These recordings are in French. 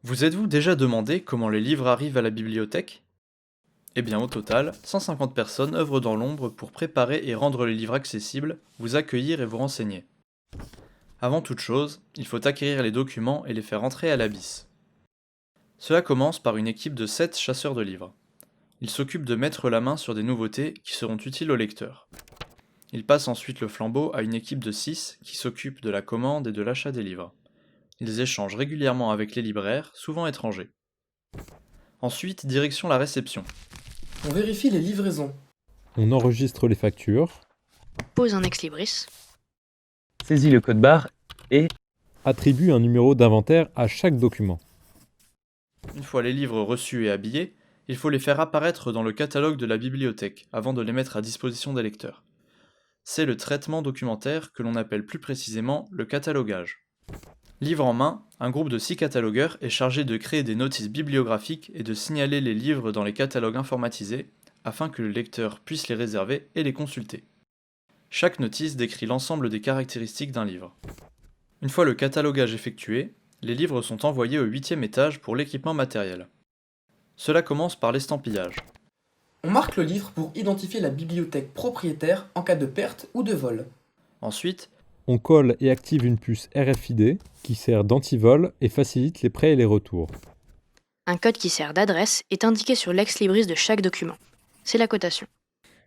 Vous êtes-vous déjà demandé comment les livres arrivent à la bibliothèque? Eh bien au total, 150 personnes œuvrent dans l'ombre pour préparer et rendre les livres accessibles, vous accueillir et vous renseigner. Avant toute chose, il faut acquérir les documents et les faire entrer à la BIS. Cela commence par une équipe de 7 chasseurs de livres. Ils s'occupent de mettre la main sur des nouveautés qui seront utiles au lecteur. Ils passent ensuite le flambeau à une équipe de 6 qui s'occupe de la commande et de l'achat des livres. Ils échangent régulièrement avec les libraires, souvent étrangers. Ensuite, direction la réception. On vérifie les livraisons. On enregistre les factures, Pose un ex-libris. Saisis le code barre et attribue un numéro d'inventaire à chaque document. Une fois les livres reçus et habillés, il faut les faire apparaître dans le catalogue de la bibliothèque avant de les mettre à disposition des lecteurs. C'est le traitement documentaire que l'on appelle plus précisément le catalogage. Livre en main, un groupe de 6 catalogueurs est chargé de créer des notices bibliographiques et de signaler les livres dans les catalogues informatisés afin que le lecteur puisse les réserver et les consulter. Chaque notice décrit l'ensemble des caractéristiques d'un livre. Une fois le catalogage effectué, les livres sont envoyés au 8e étage pour l'équipement matériel. Cela commence par l'estampillage. On marque le livre pour identifier la bibliothèque propriétaire en cas de perte ou de vol. Ensuite, On colle et active une puce RFID qui sert d'antivol et facilite les prêts et les retours. Un code qui sert d'adresse est indiqué sur l'ex-libris de chaque document. C'est la cotation.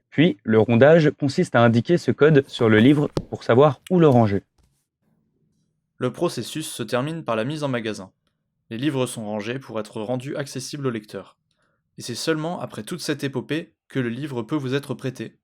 puis le rondage consiste à indiquer ce code sur le livre pour savoir où le ranger. le processus se termine par la mise en magasin. Les livres sont rangés pour être rendus accessibles au lecteur. Et c'est seulement après toute cette épopée que le livre peut vous être prêté.